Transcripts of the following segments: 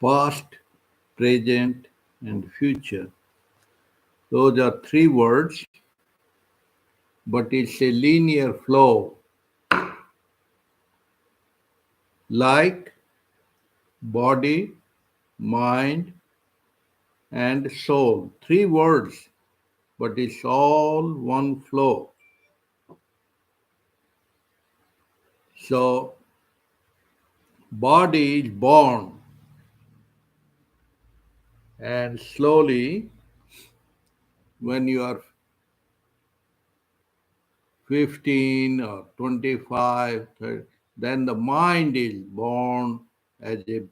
past, present, and future. Those are three words, but it's a linear flow, like body, mind, and soul. Three words, but it's all one flow. So, body is born, and slowly, when you are 15 or 25, 30, then the mind is born as a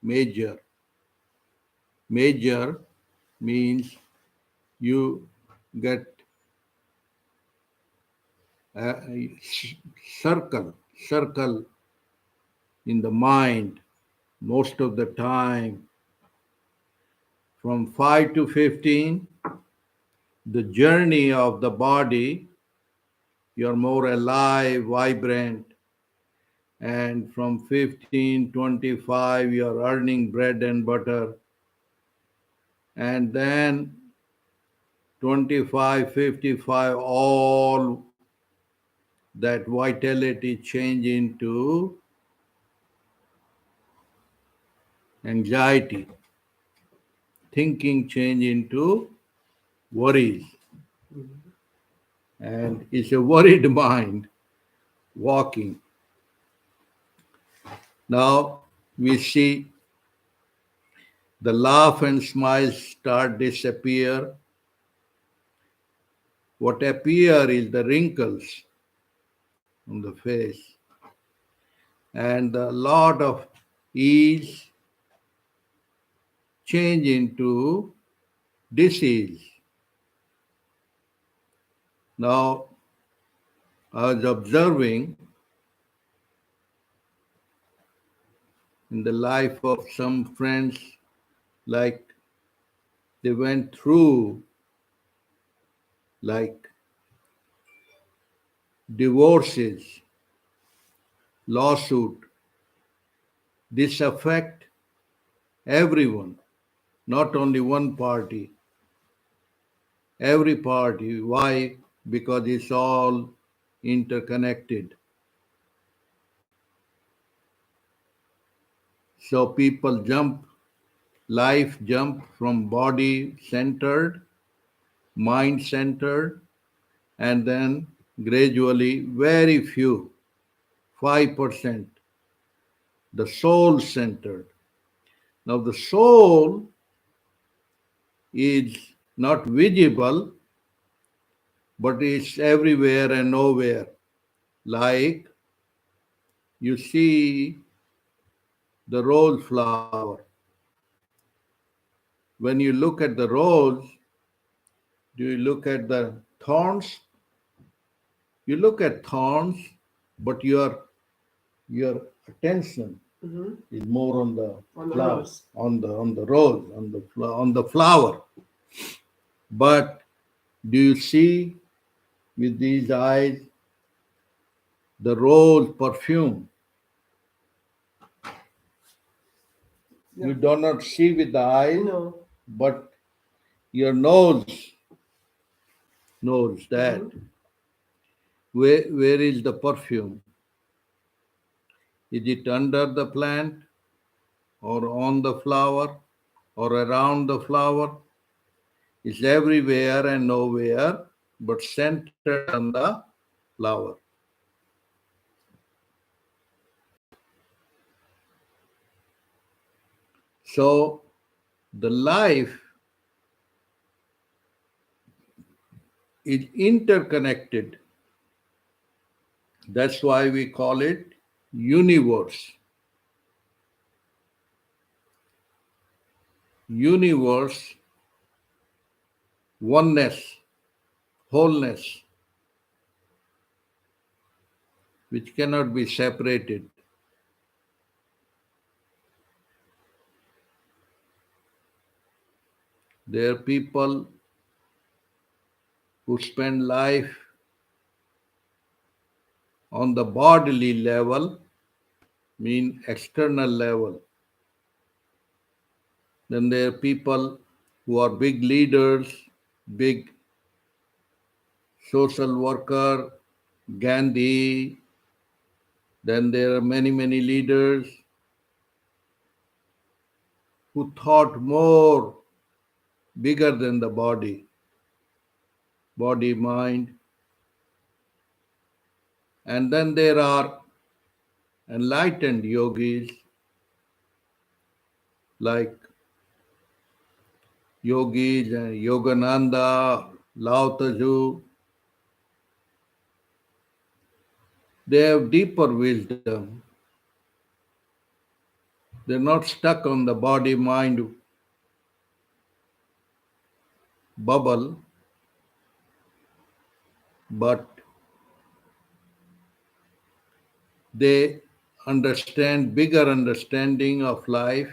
major. Major means you get a circle in the mind most of the time. From 5 to 15, the journey of the body, you're more alive, vibrant, and from 15, 25, you're earning bread and butter, and then 25, 55, all that vitality change into anxiety, thinking change into worries, and it's a worried mind walking. Now we see the laugh and smile start disappear. What appear is the wrinkles on the face, and a lot of ease change into disease. Now I was observing in the life of some friends, like they went through like divorces, lawsuit. This affect everyone, not only one party, every party. Why? Because it's all interconnected. So people jump, life jump from body centered, mind centered, and then gradually, very few, 5%, the soul centered. Now, the soul is not visible, but it's everywhere and nowhere. Like you see the rose flower. When you look at the rose, do you look at the thorns? You look at thorns, but your attention is more on the flower, rose. on the rose, on the flower. But do you see with these eyes the rose perfume? You do not see with the eyes, No. but your nose knows that. Where is the perfume? Is it under the plant or on the flower or around the flower? It's everywhere and nowhere, but centered on the flower. So the life is interconnected. That's why we call it universe. Universe, oneness, wholeness, which cannot be separated. There are people who spend life on the bodily level, mean external level, Then there are people who are big leaders, big social worker, Gandhi. Then there are many, many leaders who thought more bigger than the body, mind. And then there are enlightened yogis like yogis and Yogananda, Lao Tzu. They have deeper wisdom. They're not stuck on the body mind bubble, but they understand bigger understanding of life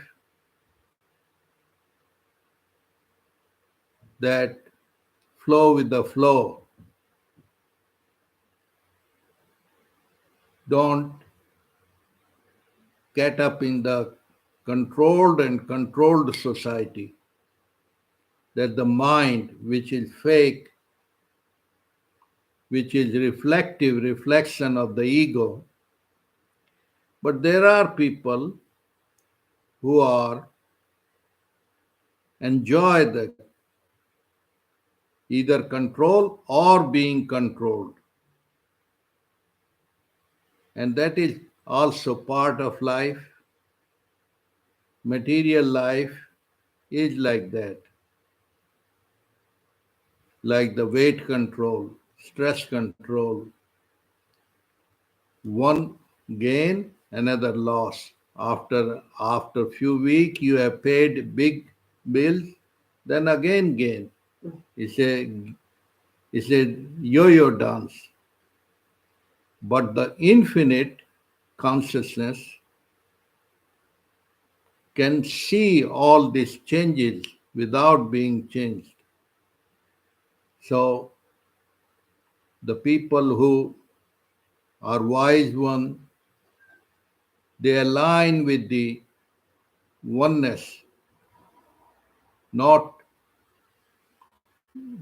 that flow with the flow. Don't get up in the controlled and controlled society. That the mind, which is fake, which is reflective reflection of the ego. But there are people who are enjoy the either control or being controlled. And that is also part of life. Material life is like that, like the weight control, stress control. One gain, another loss. After few weeks, you have paid big bills, then again gain. It's a yo-yo dance. But the infinite consciousness can see all these changes without being changed. So the people who are wise one, they align with the oneness, not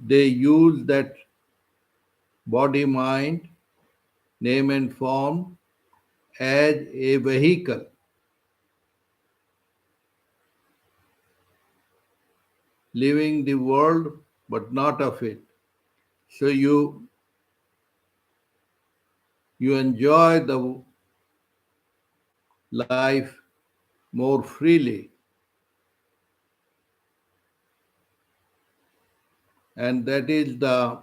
they use that body mind, name and form as a vehicle. Living the world but not of it. So you enjoy the life more freely. And that is the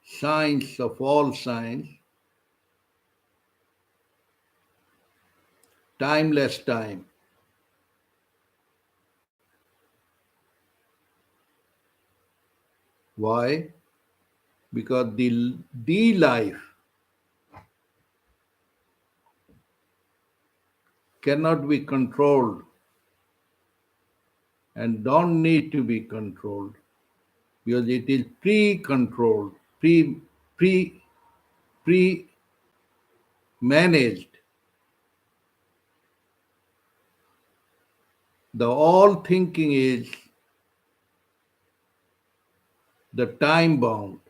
science of all science, timeless time. Why? Because the life cannot be controlled and don't need to be controlled because it is pre-controlled, pre pre managed. The all thinking is the time bound.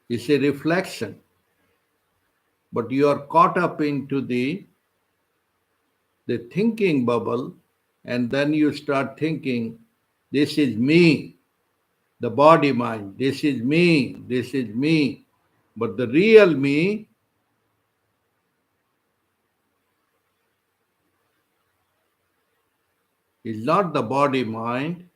It's a reflection, but you are caught up into the thinking bubble, and then you start thinking, this is me, the body mind, this is me, this is me. But the real me is not the body mind.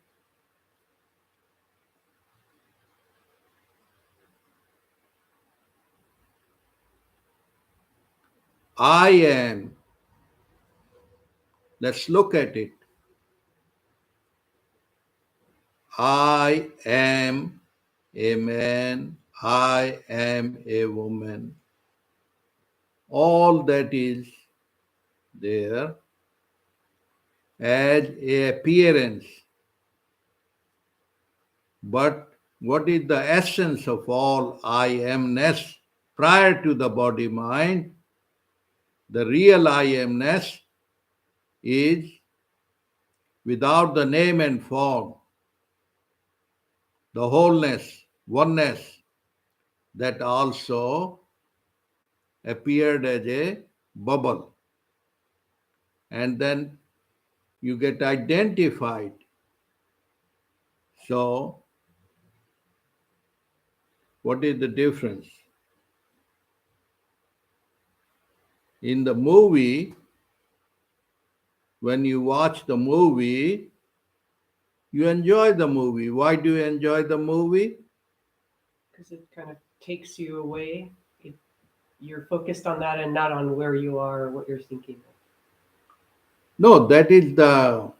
I am. Let's look at it. I am a man, I am a woman. All that is there as a appearance, but what is the essence of all I amness prior to the body mind. The real I amness is without the name and form, the wholeness, oneness that also appeared as a bubble. And then you get identified. So, what is the difference? In the movie, when you watch the movie, you enjoy the movie. Why do you enjoy the movie? Because it kind of takes you away. You're focused on that and not on where you are or what you're thinking. No, that is the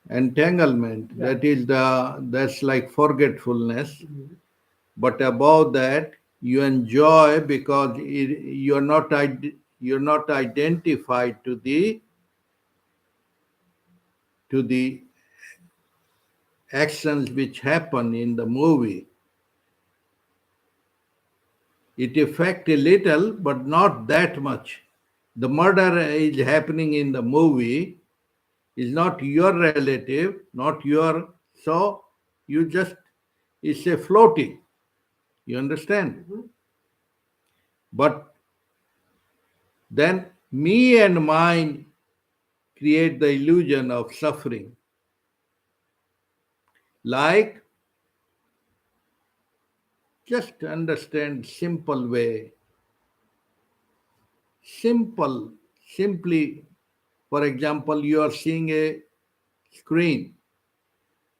entanglement. Yeah. That's like forgetfulness. But above that, you enjoy because you're not identified to the actions which happen in the movie. It affects a little, but not that much. The murder is happening in the movie is not your relative, not your, so you just, it's a floating. You understand? But then me and mine create the illusion of suffering. Like, just understand simple way. Simply, for example, you are seeing a screen.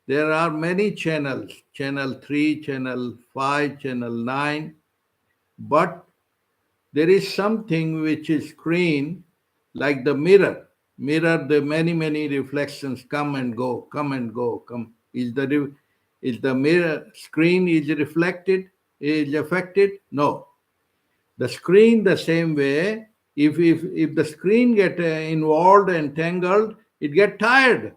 There are many channels, channel 3, channel 5, channel 9, but there is something which is screen like the mirror. Mirror, the many reflections come and go, come and go, come. Is the mirror screen is reflected, is affected? No. The screen the same way, if the screen get involved, entangled, it get tired.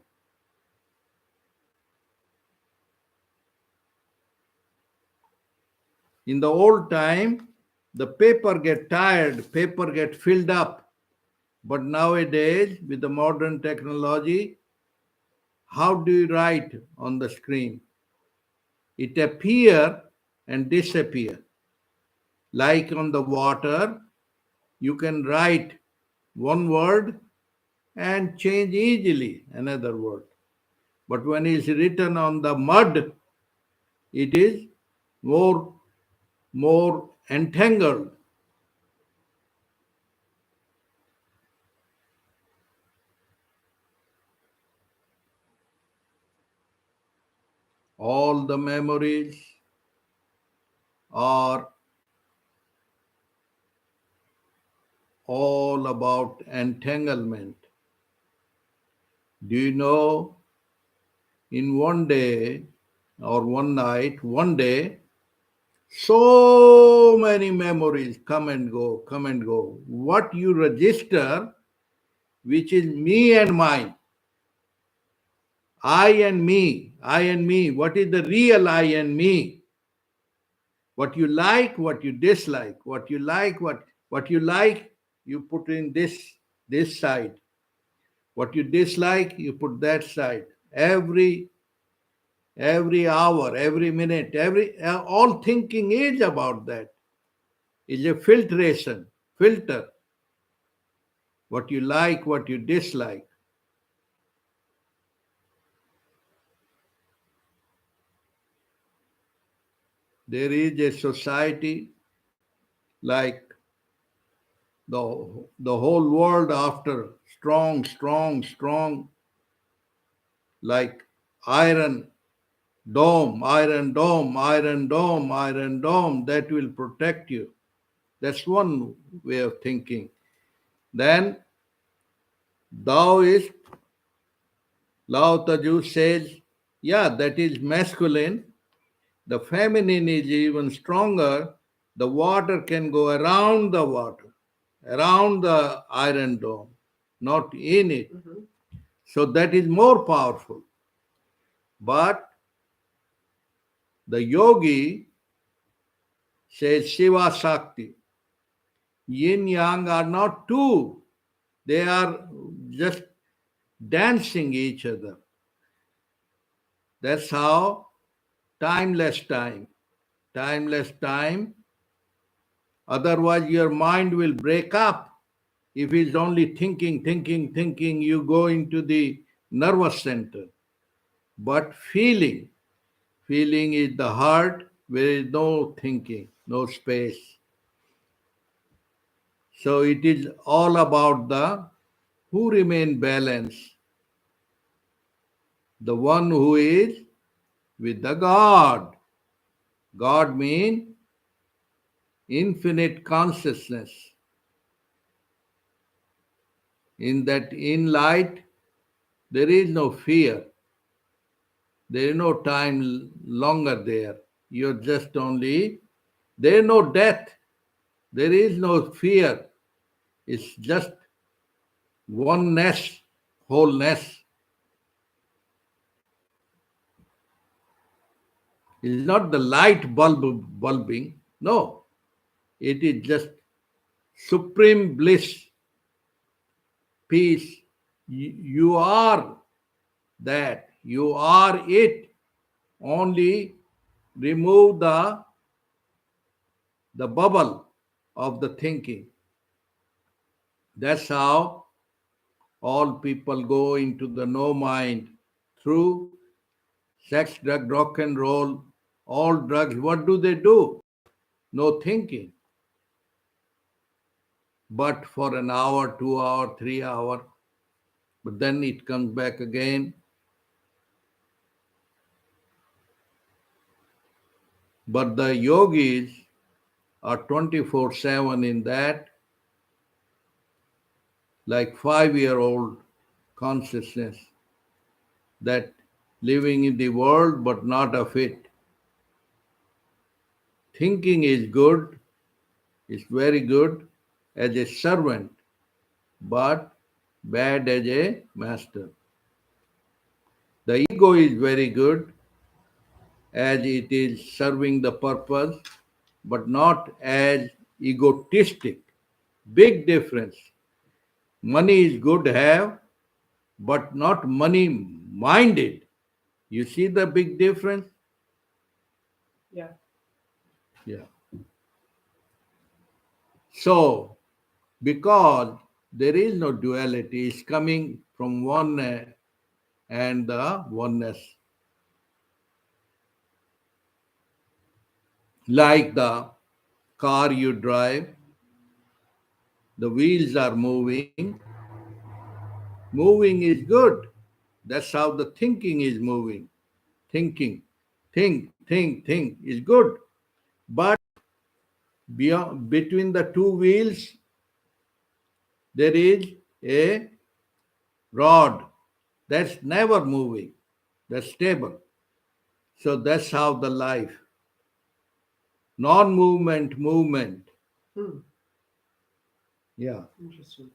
In the old time, the paper get tired, paper get filled up. But nowadays, with the modern technology, how do you write on the screen? It appear and disappear. Like on the water, you can write one word and change easily another word. But when it's written on the mud, it is more entangled. All the memories are all about entanglement. Do you know, in one day or one night, one day, so many memories come and go, come and go. What you register, which is me and mine, I and me, what is the real I and me? What you like, what you dislike, what you like, what you like, you put in this side. What you dislike, you put that side. Every hour, every minute, every all thinking is about that. Is a filter. What you like, what you dislike. There is a society like the whole world after strong, like iron iron dome that will protect you. That's one way of thinking. Then Taoist, Lao Tzu says, yeah, that is masculine. The feminine is even stronger. The water can go around the water, around the iron dome, not in it. So that is more powerful. But The yogi says Shiva Shakti. Yin Yang are not two. They are just dancing each other. That's how timeless time. Timeless time. Otherwise, your mind will break up. If it's only thinking, thinking, thinking, you go into the nervous center. But feeling, feeling is the heart where is no thinking, no space. So it is all about the who remain balanced, the one who is with the God. God means infinite consciousness. In that in light, there is no fear. There is no time longer there. You're just only, there is no death. There is no fear. It's just oneness, wholeness. It's not the light bulbing. No, it is just supreme bliss, peace. You are that. You are it. Only remove the bubble of the thinking. That's how all people go into the no mind through sex, drug, rock and roll, all drugs. What do they do? No thinking. But for an hour, 2 hour, 3 hour, but then it comes back again. But the yogis are 24/7 in that, like 5-year-old consciousness that living in the world but not of it. Thinking is good, is very good as a servant, but bad as a master. The ego is very good as it is serving the purpose, but not as egotistic. Big difference. Money is good to have, but not money minded. You see the big difference? Yeah. Yeah. So, because there is no duality, it's coming from one and the oneness. Like the car you drive, the wheels are moving. Moving is good. That's how the thinking is moving. Thinking, think is good. But beyond, between the two wheels, there is a rod that's never moving, that's stable. So that's how the life. Non-movement, movement. Hmm. Yeah, Interesting.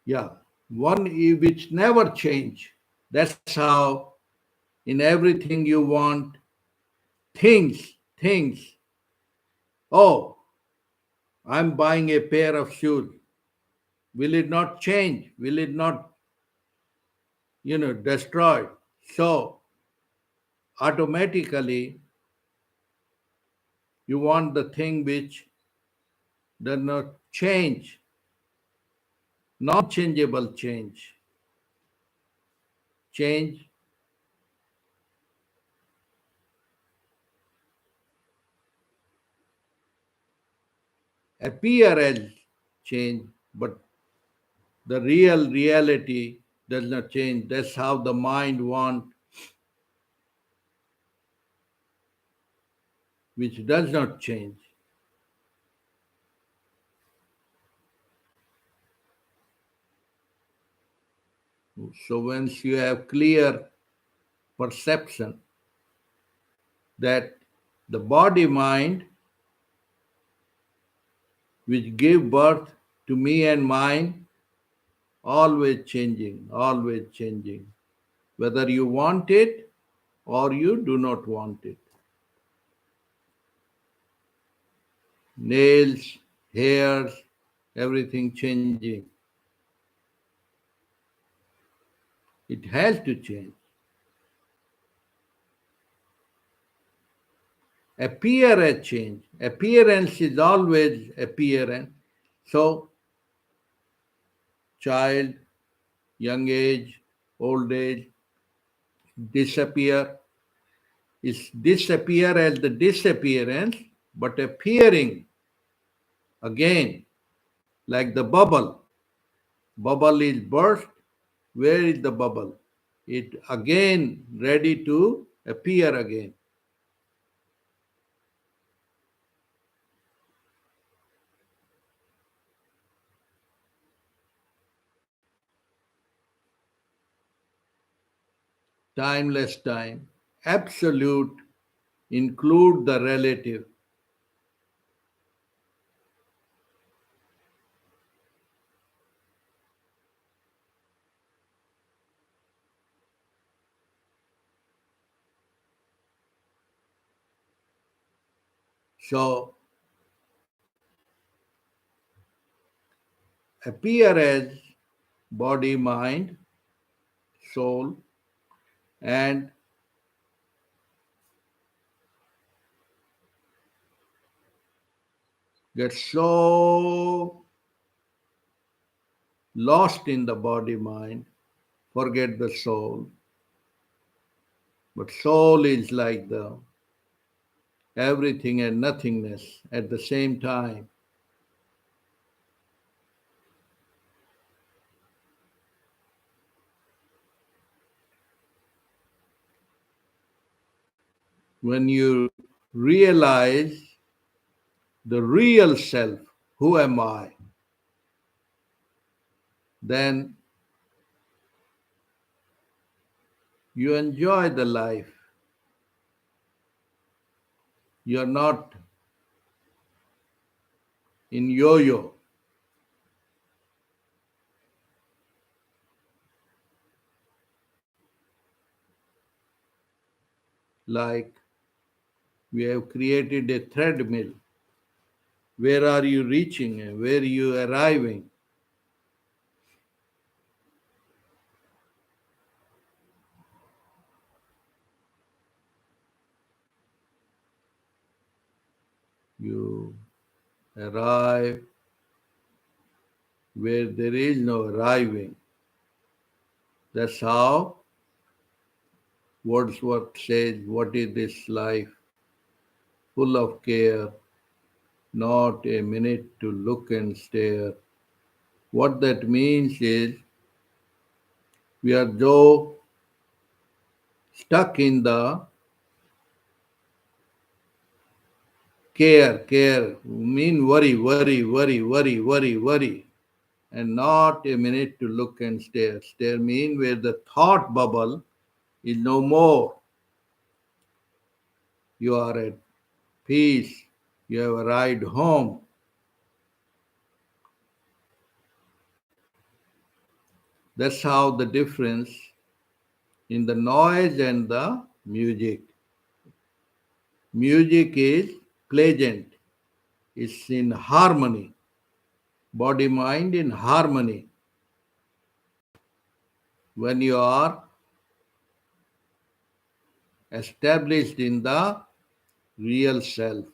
yeah. One which never change. That's how in everything you want, things. Oh, I'm buying a pair of shoes. Will it not change? Will it not, destroy? So automatically you want the thing which does not change, non-changeable change. Change appear as change, but the real reality does not change. That's how the mind wants, which does not change. So once you have clear perception that the body mind which gave birth to me and mine, always changing, whether you want it or you do not want it. nails, hairs, everything changing. It has to change. Appear a change. Appearance is always appearance. So, child, young age, old age, disappear is disappear as the disappearance, but appearing again, like the bubble. Bubble is burst. Where is the bubble? It again ready to appear again. Timeless time. Absolute include the relative. So appear as body, mind, soul, and get so lost in the body, mind, forget the soul. But soul is like the everything and nothingness at the same time. When you realize the real self, who am I? Then you enjoy the life. You're not in yo yo. Like we have created a treadmill. Where are you reaching? Where are you arriving? You arrive where there is no arriving. That's how Wordsworth says, what is this life? Full of care, not a minute to look and stare. What that means is we are so stuck in the care, mean worry, and not a minute to look and stare. Stare mean where the thought bubble is no more. You are at peace. You have arrived home. That's how the difference in the noise and the music. Music is pleasant, it's in harmony, body mind in harmony. When you are established in the real self,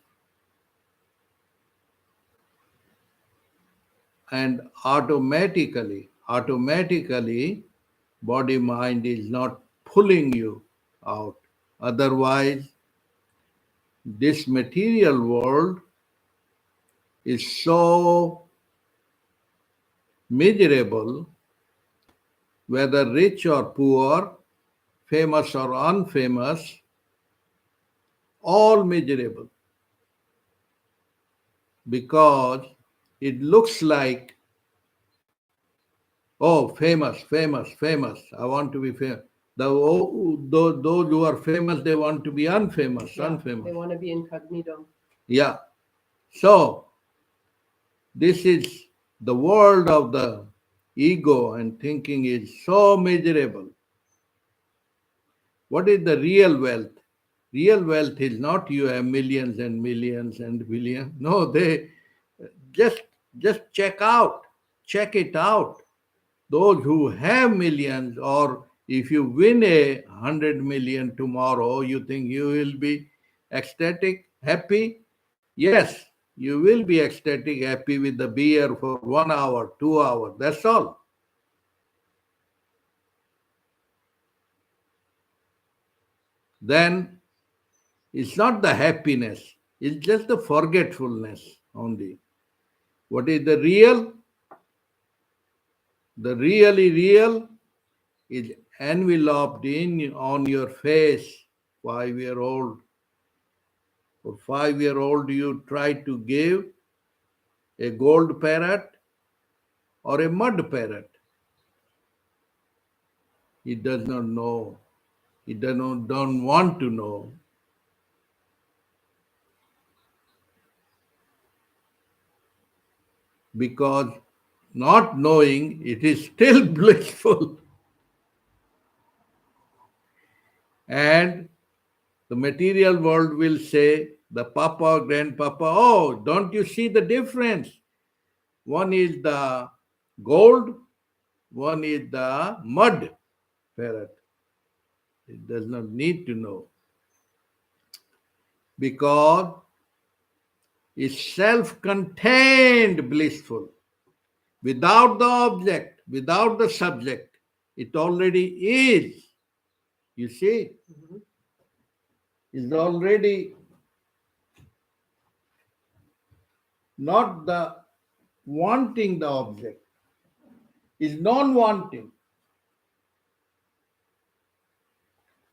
and automatically, body mind is not pulling you out. Otherwise, this material world is so miserable, whether rich or poor, famous or unfamous, all miserable, because it looks like, oh, famous. I want to be famous. Those who are famous, they want to be unfamous. They want to be incognito. Yeah. So, this is the world of the ego, and thinking is so miserable. What is the real wealth? Real wealth is not you have millions and millions and billions. No, they just just check it out. Those who have millions, or if you win 100 million tomorrow, you think you will be ecstatic, happy? Yes, you will be ecstatic, happy with the beer for 1 hour, 2 hours. That's all. Then it's not the happiness, it's just the forgetfulness only. What is the real? The really real is enveloped in on your face, 5 year old. For 5 year old, you try to give a gold parrot or a mud parrot. He does not know. He don't want to know. Because not knowing, it is still blissful. And the material world will say, the papa or grandpapa, oh, don't you see the difference? One is the gold, one is the mud parrot. It does not need to know because it's self contained blissful. Without the object, without the subject, it already is. You see, Mhm. it's already not the wanting the object, is non wanting.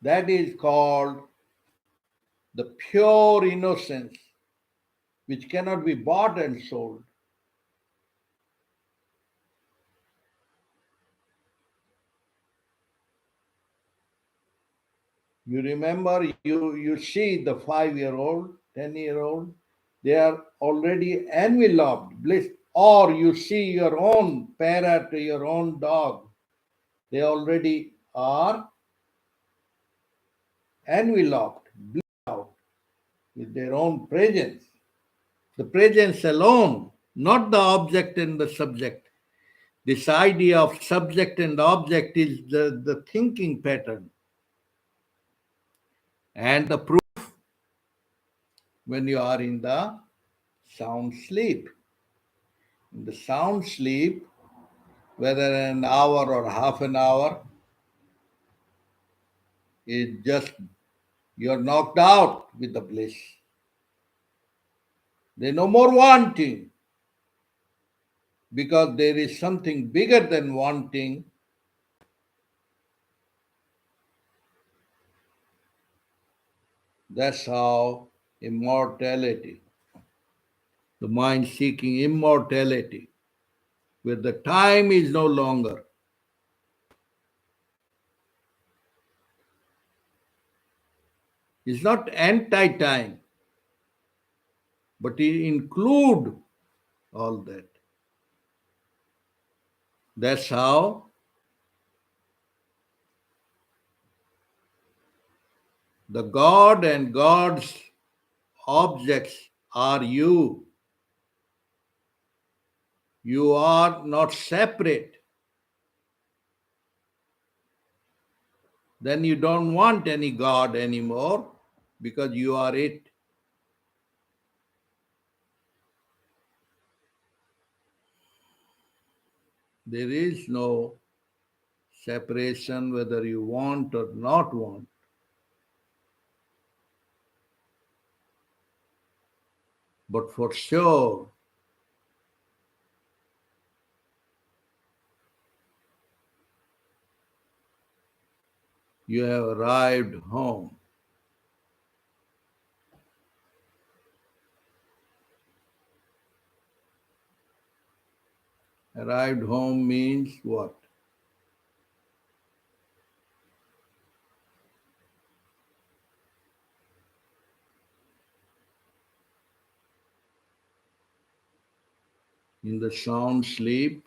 That is called the pure innocence, which cannot be bought and sold. You remember, you see the 5 year old, 10 year old, they are already enveloped, bliss. Or you see your own parrot, your own dog, they already are enveloped, blissed out with their own presence. The presence alone, not the object and the subject. This idea of subject and object is the thinking pattern. And the proof when you are in the sound sleep. In the sound sleep, whether an hour or half an hour, is just you're knocked out with the bliss. There's no more wanting because there is something bigger than wanting. That's how immortality, the mind seeking immortality, where the time is no longer. It's not anti time, but it include all that. That's how the God and God's objects are you. You are not separate. Then you don't want any God anymore because you are it. There is no separation whether you want or not want. But for sure, you have arrived home. Arrived home means what? In the sound sleep,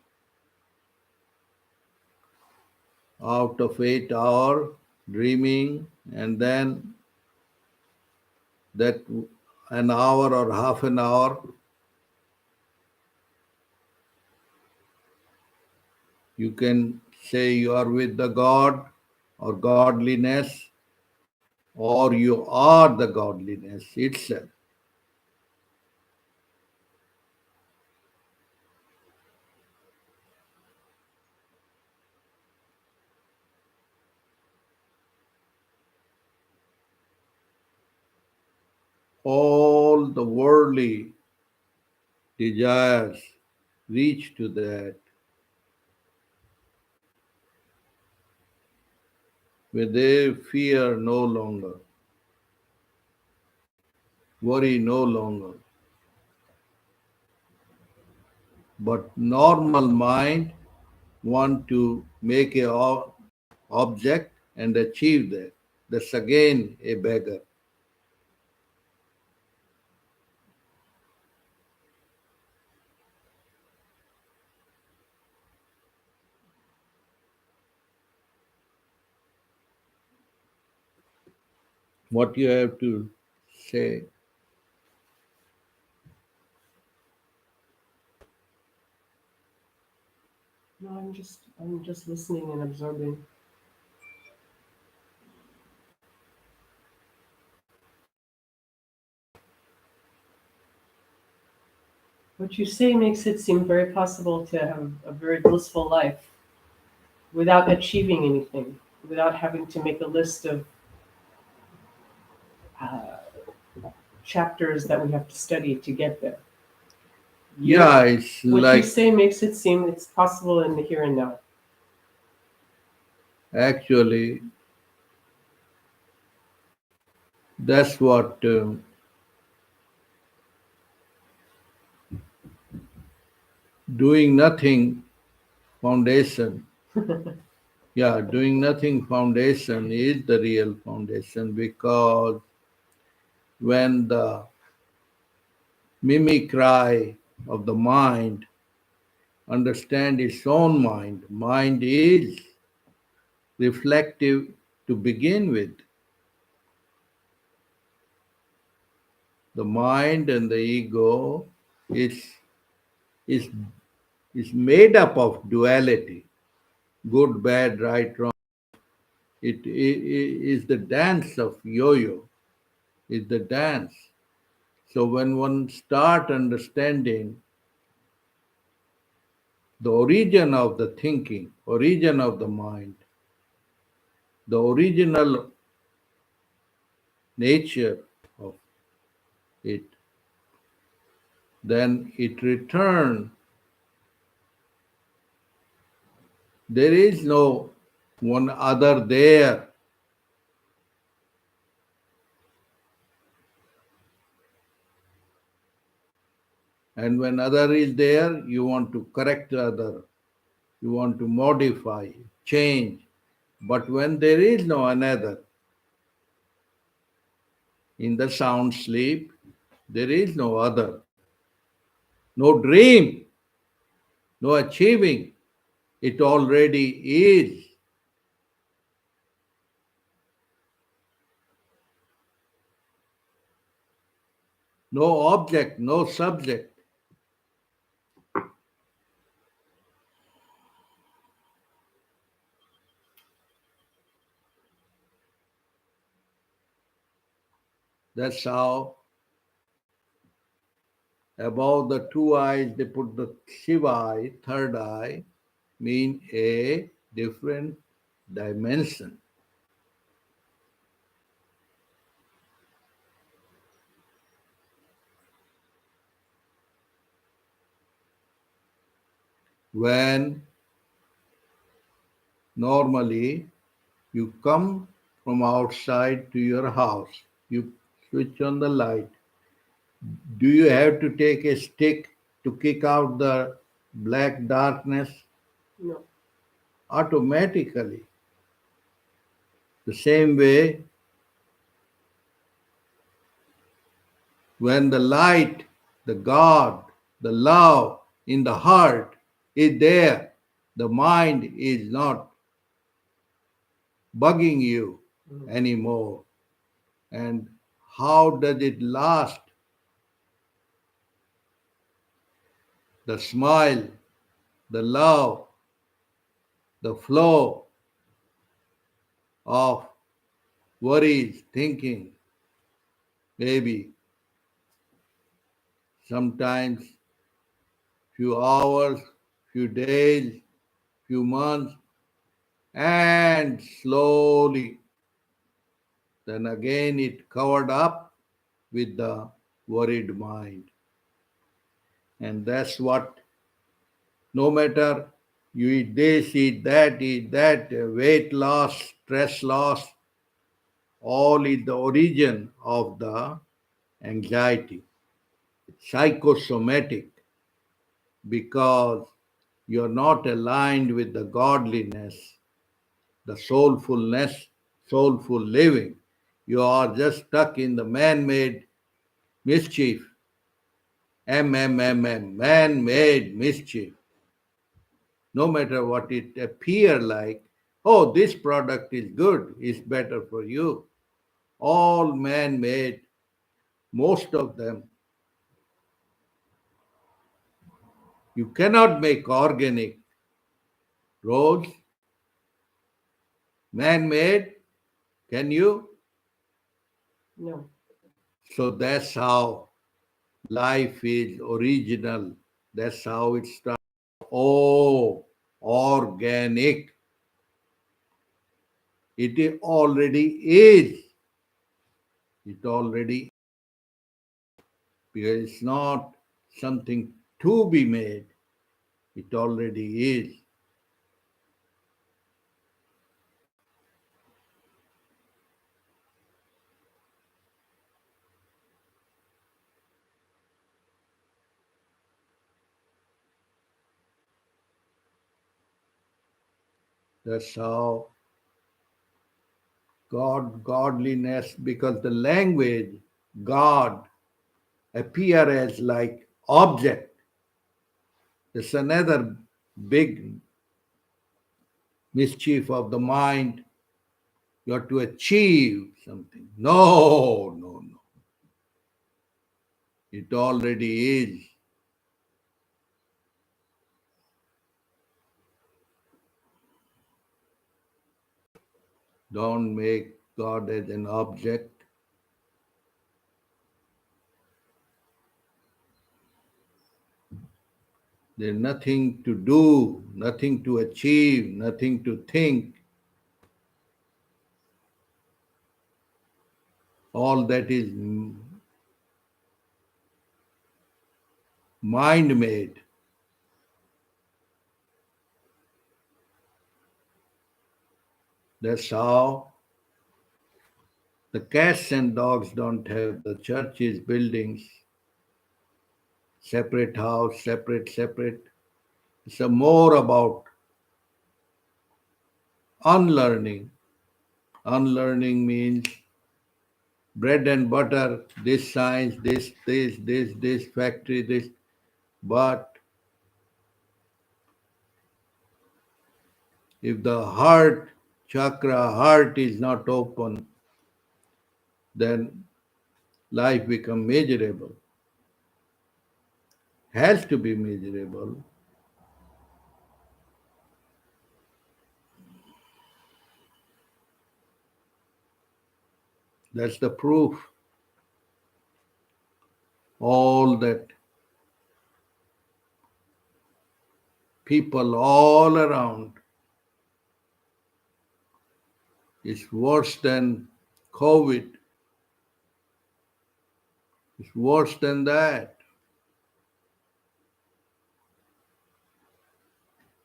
out of 8 hour dreaming, and then that an hour or half an hour you can say you are with the God or godliness, or you are the godliness itself. All the worldly desires reach to that, where they fear no longer, worry no longer. But normal mind want to make a object and achieve that. That's again a beggar. What you have to say? No, I'm just listening and absorbing. What you say makes it seem very possible to have a very blissful life without achieving anything, without having to make a list of uh, chapters that we have to study to get there. Yeah, it's What you like say makes it seem it's possible in the here and now. actually that's what doing nothing foundation. Yeah, doing nothing foundation is the real foundation, because when the mimicry of the mind understand its own mind, mind is reflective to begin with. The mind and the ego is, is, is made up of duality, good, bad, right, wrong. It is the dance of yo-yo, is the dance. So when one start understanding the origin of the thinking, origin of the mind, the original nature of it, then it return. There is no one other there. And when other is there, you want to correct the other, you want to modify, change. But when there is no another, in the sound sleep, there is no other, no dream, no achieving. It already is. No object, no subject. That's how above the two eyes they put the Shiva eye, third eye, mean a different dimension. When normally you come from outside to your house, you switch on the light. Do you have to take a stick to kick out the black darkness? No. Automatically. The same way, when the light, the God, the love in the heart is there, the mind is not bugging you Mhm. anymore. And how does it last? The smile, the love, the flow of worries, thinking, maybe sometimes few hours, few days, few months, and slowly then again it covered up with the worried mind. And that's what, no matter you eat that, weight loss, stress loss, all is the origin of the anxiety. It's psychosomatic because you're not aligned with the godliness, the soulfulness, soulful living. You are just stuck in the man made mischief. Man made mischief. No matter what it appear like, oh, this product is good, is better for you. All man made, most of them. You cannot make organic roads, man made, can you? No. So that's how life is original. That's how it starts. Oh, organic. It already is. It already, because it's not something to be made. It already is. That's how godliness, because the language, God, appear as like object. It's another big mischief of the mind. You have to achieve something. No, no, no. It already is. Don't make God as an object. There's nothing to do, nothing to achieve, nothing to think. All that is mind made. That's how the cats and dogs don't have the churches, buildings, separate house, separate. It's a more about unlearning. Unlearning means bread and butter, this science, this factory, this. But if the heart chakra, heart is not open, then life becomes miserable. Has to be miserable. That's the proof. All that people all around is worse than COVID. It's worse than that.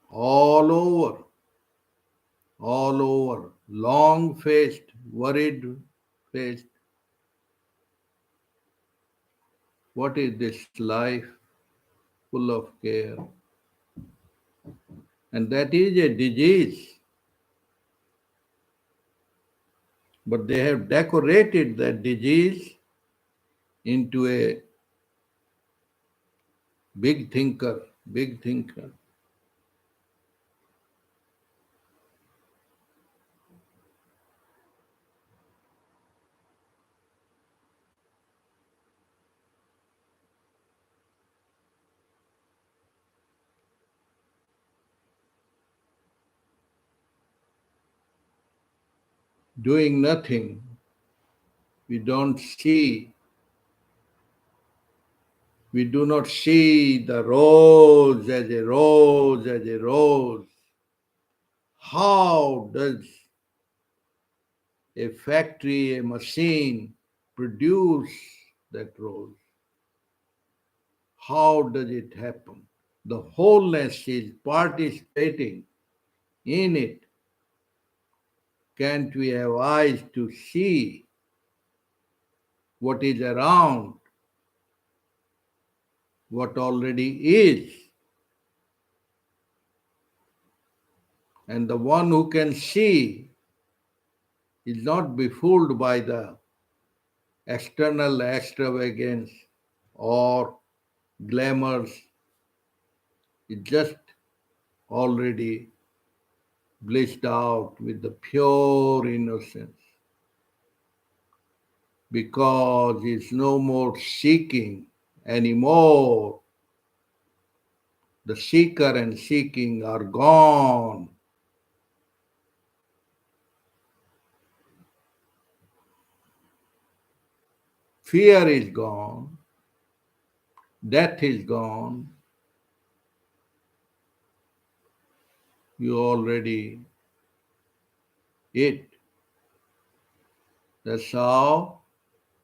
All over, all over. Long faced, worried faced. What is this life full of care? And that is a disease. But they have decorated that disease into a big thinker, big thinker. doing nothing. We don't see, we do not see the rose as a rose as a rose. How does a factory, a machine produce that rose? How does it happen? The wholeness is participating in it. Can't we have eyes to see what is around, what already is? And the one who can see is not befooled by the external extravagance or glamours. It just already blissed out with the pure innocence, because it's no more seeking anymore. The seeker and seeking are gone. Fear is gone. Death is gone. You already it. That's how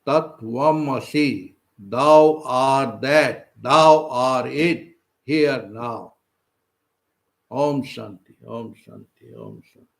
Tatvamasi. Thou art that. Thou art it. Here now. Om Shanti. Om Shanti. Om Shanti.